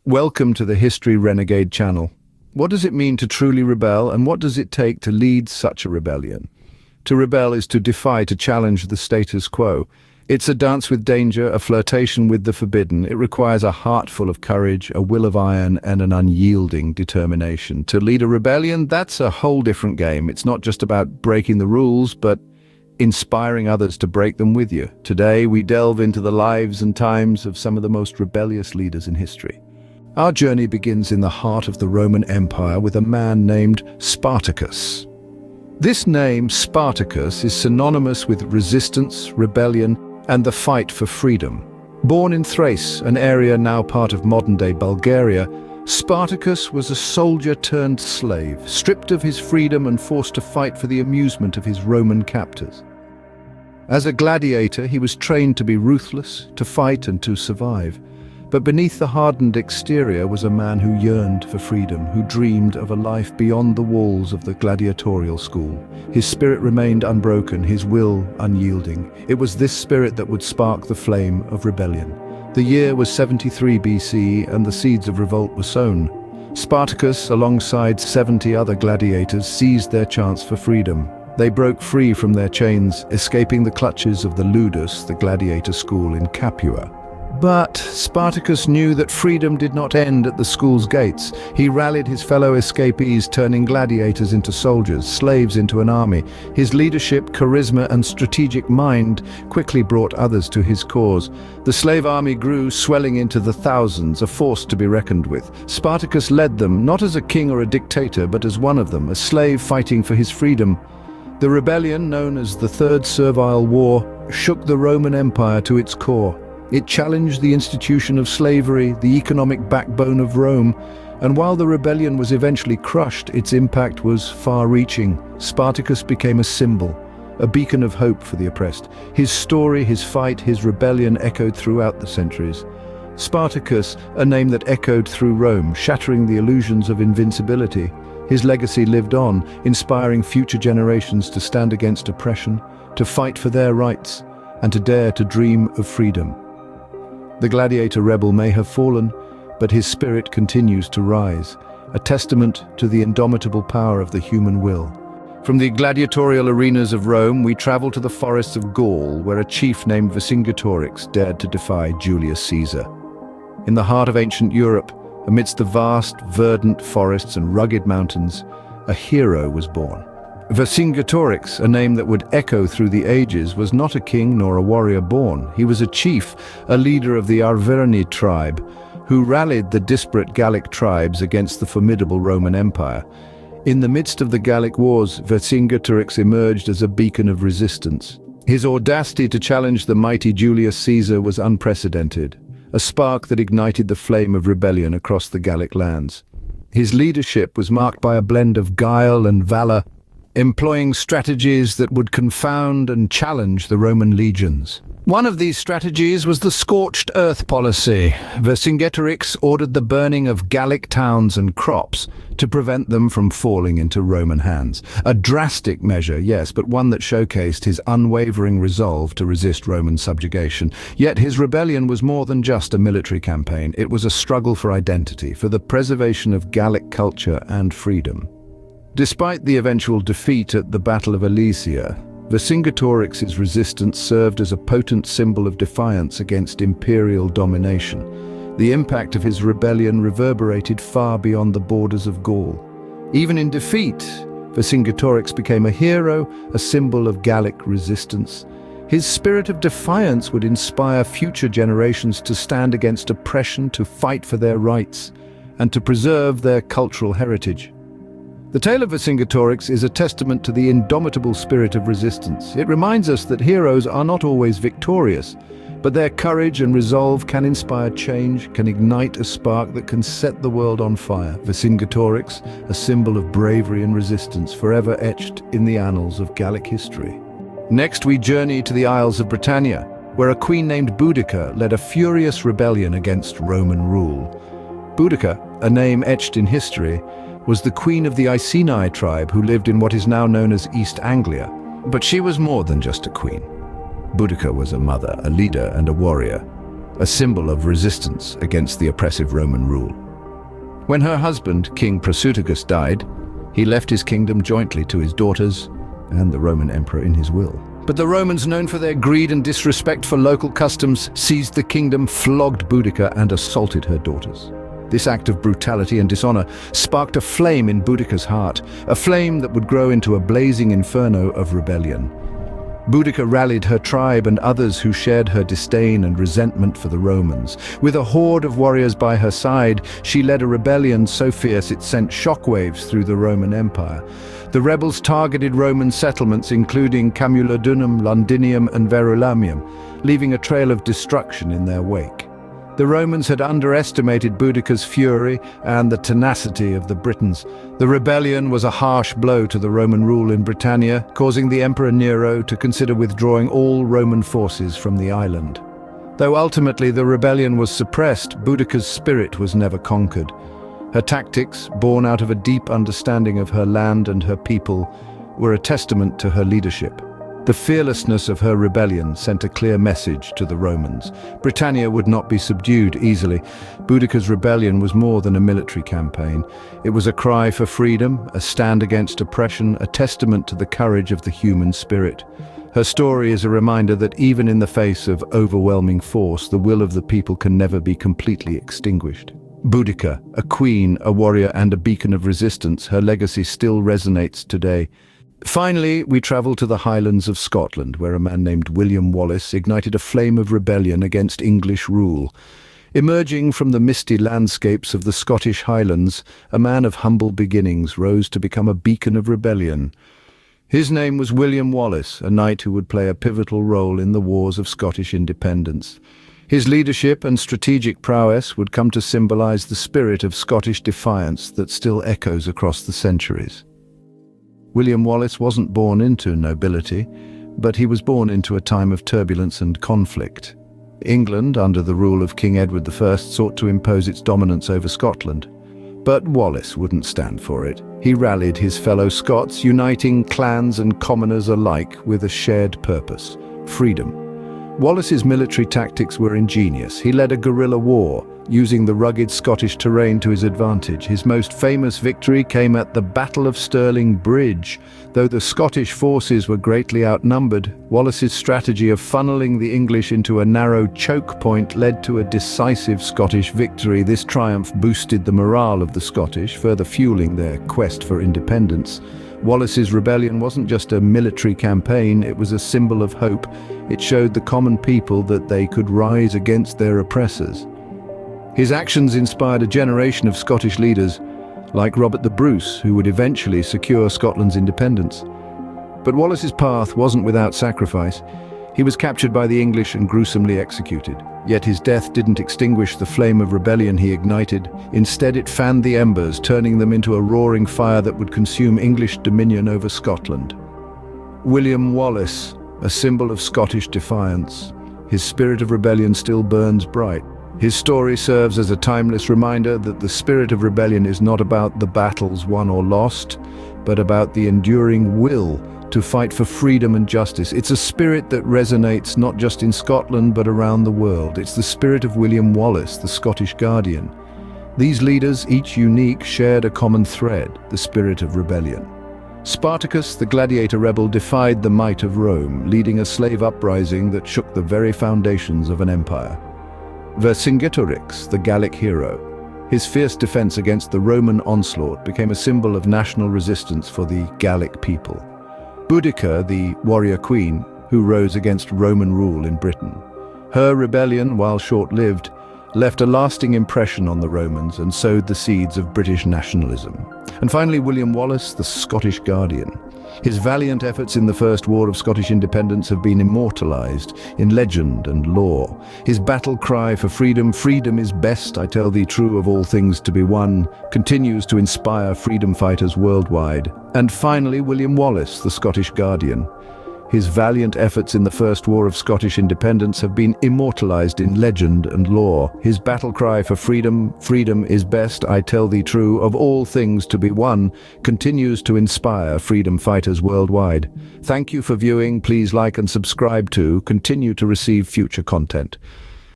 Welcome to the History Renegade channel. What does it mean to truly rebel, and what does it take to lead such a rebellion? To rebel is to defy, to challenge the status quo. It's a dance with danger, a flirtation with the forbidden. It requires a heart full of courage, a will of iron, and an unyielding determination. To lead a rebellion, that's a whole different game. It's not just about breaking the rules, but inspiring others to break them with you. Today, we delve into the lives and times of some of the most rebellious leaders in history. Our journey begins in the heart of the Roman Empire with a man named Spartacus. This name, Spartacus, is synonymous with resistance, rebellion, and the fight for freedom. Born in Thrace, an area now part of modern-day Bulgaria, Spartacus was a soldier turned slave, stripped of his freedom and forced to fight for the amusement of his Roman captors. As a gladiator, he was trained to be ruthless, to fight and to survive. But beneath the hardened exterior was a man who yearned for freedom, who dreamed of a life beyond the walls of the gladiatorial school. His spirit remained unbroken, his will unyielding. It was this spirit that would spark the flame of rebellion. The year was 73 BC, and the seeds of revolt were sown. Spartacus, alongside 70 other gladiators, seized their chance for freedom. They broke free from their chains, escaping the clutches of the Ludus, the gladiator school in Capua. But Spartacus knew that freedom did not end at the school's gates. He rallied his fellow escapees, turning gladiators into soldiers, slaves into an army. His leadership, charisma, and strategic mind quickly brought others to his cause. The slave army grew, swelling into the thousands, a force to be reckoned with. Spartacus led them, not as a king or a dictator, but as one of them, a slave fighting for his freedom. The rebellion, known as the Third Servile War, shook the Roman Empire to its core. It challenged the institution of slavery, the economic backbone of Rome, and while the rebellion was eventually crushed, its impact was far-reaching. Spartacus became a symbol, a beacon of hope for the oppressed. His story, his fight, his rebellion echoed throughout the centuries. Spartacus, a name that echoed through Rome, shattering the illusions of invincibility. His legacy lived on, inspiring future generations to stand against oppression, to fight for their rights, and to dare to dream of freedom. The gladiator rebel may have fallen, but his spirit continues to rise, a testament to the indomitable power of the human will. From the gladiatorial arenas of Rome, we travel to the forests of Gaul, where a chief named Vercingetorix dared to defy Julius Caesar. In the heart of ancient Europe, amidst the vast, verdant forests and rugged mountains, a hero was born. Vercingetorix, a name that would echo through the ages, was not a king nor a warrior born. He was a chief, a leader of the Arverni tribe, who rallied the disparate Gallic tribes against the formidable Roman Empire. In the midst of the Gallic Wars, Vercingetorix emerged as a beacon of resistance. His audacity to challenge the mighty Julius Caesar was unprecedented, a spark that ignited the flame of rebellion across the Gallic lands. His leadership was marked by a blend of guile and valor, employing strategies that would confound and challenge the Roman legions. One of these strategies was the scorched earth policy. Vercingetorix ordered the burning of Gallic towns and crops to prevent them from falling into Roman hands. A drastic measure, yes, but one that showcased his unwavering resolve to resist Roman subjugation. Yet his rebellion was more than just a military campaign. It was a struggle for identity, for the preservation of Gallic culture and freedom. Despite the eventual defeat at the Battle of Alesia, Vercingetorix's resistance served as a potent symbol of defiance against imperial domination. The impact of his rebellion reverberated far beyond the borders of Gaul. Even in defeat, Vercingetorix became a hero, a symbol of Gallic resistance. His spirit of defiance would inspire future generations to stand against oppression, to fight for their rights, and to preserve their cultural heritage. The tale of Vercingetorix is a testament to the indomitable spirit of resistance. It reminds us that heroes are not always victorious, but their courage and resolve can inspire change, can ignite a spark that can set the world on fire. Vercingetorix, a symbol of bravery and resistance, forever etched in the annals of Gallic history. Next, we journey to the Isles of Britannia, where a queen named Boudica led a furious rebellion against Roman rule. Boudica, a name etched in history, was the queen of the Iceni tribe who lived in what is now known as East Anglia. But she was more than just a queen. Boudica was a mother, a leader, and a warrior. a symbol of resistance against the oppressive Roman rule. When her husband, King Spartacus, died, he left his kingdom jointly to his daughters and the Roman emperor in his will. But the Romans, known for their greed and disrespect for local customs, seized the kingdom, flogged Boudica, and assaulted her daughters. This act of brutality and dishonor sparked a flame in Boudica's heart, a flame that would grow into a blazing inferno of rebellion. Boudica rallied her tribe and others who shared her disdain and resentment for the Romans. With a horde of warriors by her side, she led a rebellion so fierce it sent shockwaves through the Roman Empire. The rebels targeted Roman settlements including Camulodunum, Londinium and Verulamium, leaving a trail of destruction in their wake. The Romans had underestimated Boudica's fury and the tenacity of the Britons. The rebellion was a harsh blow to the Roman rule in Britannia, causing the Emperor Nero to consider withdrawing all Roman forces from the island. Though ultimately the rebellion was suppressed, Boudica's spirit was never conquered. Her tactics, born out of a deep understanding of her land and her people, were a testament to her leadership. The fearlessness of her rebellion sent a clear message to the Romans. Britannia would not be subdued easily. Boudica's rebellion was more than a military campaign. It was a cry for freedom, a stand against oppression, a testament to the courage of the human spirit. Her story is a reminder that even in the face of overwhelming force, the will of the people can never be completely extinguished. Boudica, a queen, a warrior, and a beacon of resistance, her legacy still resonates today. Finally, we travel to the Highlands of Scotland, where a man named William Wallace ignited a flame of rebellion against English rule. Emerging from the misty landscapes of the Scottish Highlands, a man of humble beginnings rose to become a beacon of rebellion. His name was William Wallace, a knight who would play a pivotal role in the wars of Scottish independence. His leadership and strategic prowess would come to symbolize the spirit of Scottish defiance that still echoes across the centuries. William Wallace wasn't born into nobility, but he was born into a time of turbulence and conflict. England, under the rule of King Edward I, sought to impose its dominance over Scotland. But Wallace wouldn't stand for it. He rallied his fellow Scots, uniting clans and commoners alike with a shared purpose: freedom. Wallace's military tactics were ingenious. He led a guerrilla war, using the rugged Scottish terrain to his advantage. His most famous victory came at the Battle of Stirling Bridge. Though the Scottish forces were greatly outnumbered, Wallace's strategy of funneling the English into a narrow choke point led to a decisive Scottish victory. This triumph boosted the morale of the Scottish, further fueling their quest for independence. Wallace's rebellion wasn't just a military campaign, it was a symbol of hope. It showed the common people that they could rise against their oppressors. His actions inspired a generation of Scottish leaders, like Robert the Bruce, who would eventually secure Scotland's independence. But Wallace's path wasn't without sacrifice. He was captured by the English and gruesomely executed. Yet his death didn't extinguish the flame of rebellion he ignited. Instead, it fanned the embers, turning them into a roaring fire that would consume English dominion over Scotland. William Wallace, a symbol of Scottish defiance. His spirit of rebellion still burns bright. His story serves as a timeless reminder that the spirit of rebellion is not about the battles won or lost, but about the enduring will to fight for freedom and justice. It's a spirit that resonates not just in Scotland but around the world. It's the spirit of William Wallace, the Scottish Guardian. These leaders, each unique, shared a common thread: the spirit of rebellion. Spartacus, the gladiator rebel, defied the might of Rome, leading a slave uprising that shook the very foundations of an empire. Vercingetorix, the Gallic hero, his fierce defense against the Roman onslaught became a symbol of national resistance for the Gallic people. Boudica, the warrior queen, who rose against Roman rule in Britain. Her rebellion, while short-lived, left a lasting impression on the Romans and sowed the seeds of British nationalism. And finally, William Wallace, the Scottish Guardian. His valiant efforts in the First War of Scottish Independence have been immortalized in legend and lore. His battle cry for freedom, "Freedom is best, I tell thee true, of all things to be won," continues to inspire freedom fighters worldwide. And finally, William Wallace, the Scottish Guardian. His valiant efforts in the First War of Scottish Independence have been immortalized in legend and lore. His battle cry for freedom, "Freedom is best, I tell thee true, of all things to be won," continues to inspire freedom fighters worldwide. Thank you for viewing. Please like and subscribe to continue to receive future content.